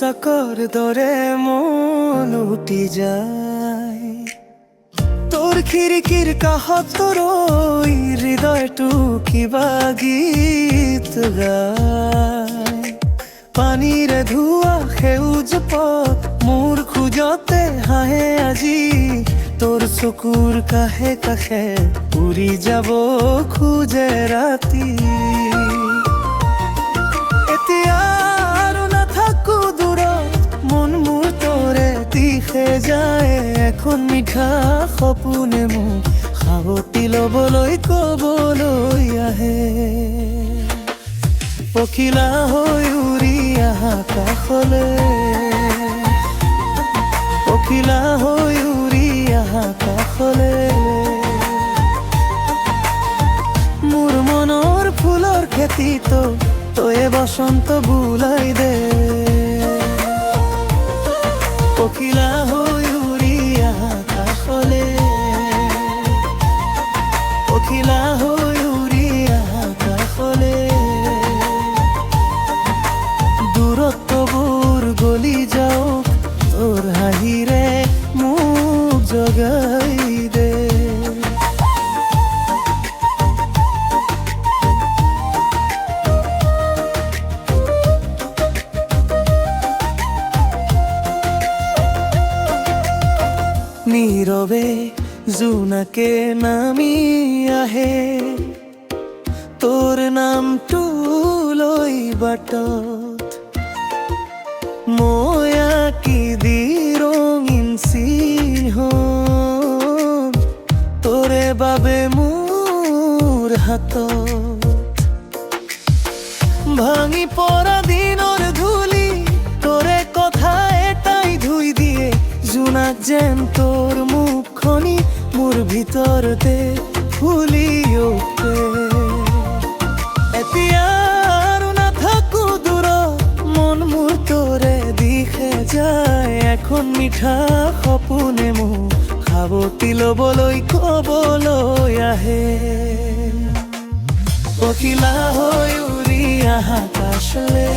চাকৰ দৰে মন উটি যায় তোৰ খিৰিকীৰ কাষত ৰৈ হৃদয়টো কিবা গীত গায় পানীৰে ধোৱা সেউজ পথ মোৰ খোজতে হাঁহে আজি তোৰ চকুৰ কাষে কাষে উৰি যাব খোজে ৰাতি এতিয়া আৰু নাথাকো দূৰত মন মোৰ তোৰে দিশে যায় এখন মিঠা সপোনে মোক সাৱটি ল'বলৈ ক'বলৈ আহে পখিলা হৈ উৰি আহা কাষলে পখিলা হৈ উৰি আহা কাষলে মোৰ মনৰ ফুলৰ খেতিতো তয়ে বসন্ত বুলাই দে পখিলা হৈ উৰি আহা কাষলে পখিলা হৈ উৰি আহা কাষলে দূৰত্ববোৰ গলি যাওক তোৰ হাঁহিৰে মোক জগাই দে নীৰৱে জোনাকে নামি আহে তোৰ নামটো লৈ বাটত মই আঁকি দি ৰঙীন চিহ্ন তোৰে বাবে মোৰ হাতত ভাঙি পৰা দিনৰ ধূলি তোৰে কথা এটাই ধুই দিয়ে জোনাক যেন তোৰ মুখখনি মোৰ ভিতৰতে ফুলি উঠে এতিয়া আৰু নাথাকো দূৰত মন মোৰ তোৰে দিশে যায় এখন মিঠা সপোনে মোক সাৱটি ল'বলৈ ক'বলৈ আহে পখিলা হৈ উৰি আহা কাষলে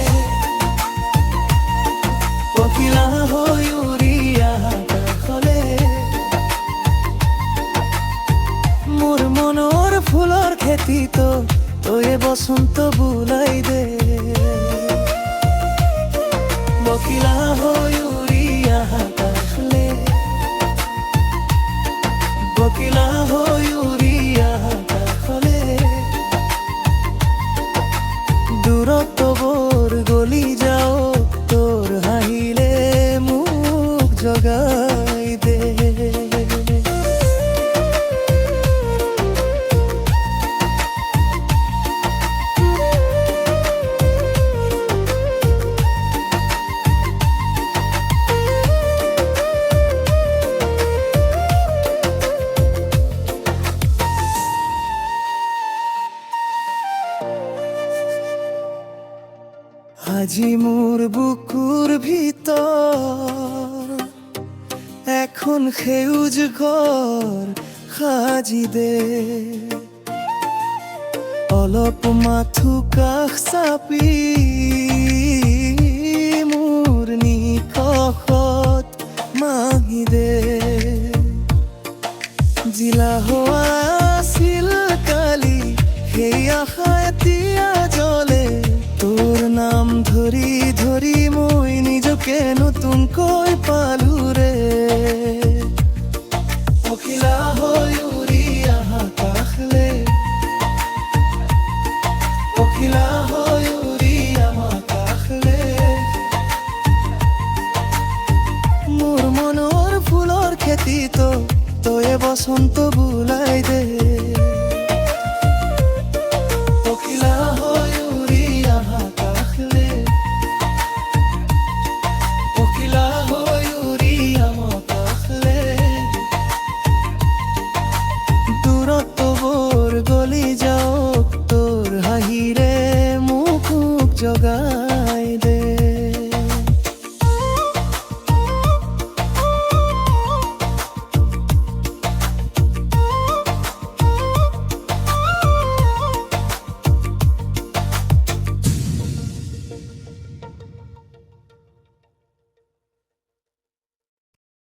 পখিলা হৈ উৰি আহা কাষলে মোৰ মনৰ ফুলৰ খেতিতো তয়ে বসন্ত বুলাই দে পখিলা হৈ উৰি আহা কাষলে পখিলা হৈ উৰি আহা কাষলে দূৰত্ববোৰ গলি যাওক তোৰ হাঁহিলে মোক জগাই দে আজি মোৰ বুকুৰ ভিতৰ এখন সেউজ ঘৰ সাজি দে অলপ মাথো কাষ চাপি মোৰ নিকষত মাগি দে জিলা হোৱা আছিল কালি সেই আশা এতিয়া জ্বলে তোৰ নাম ধৰি ধৰি মই নিজকে নতুনকৈ পালো ৰে পখিলা হৈ উৰি আহা কাষলে পখিলা হৈ উৰি আহা কাষলে মোৰ মনৰ ফুলৰ খেতিতো তয়ে বসন্ত বুলাই দে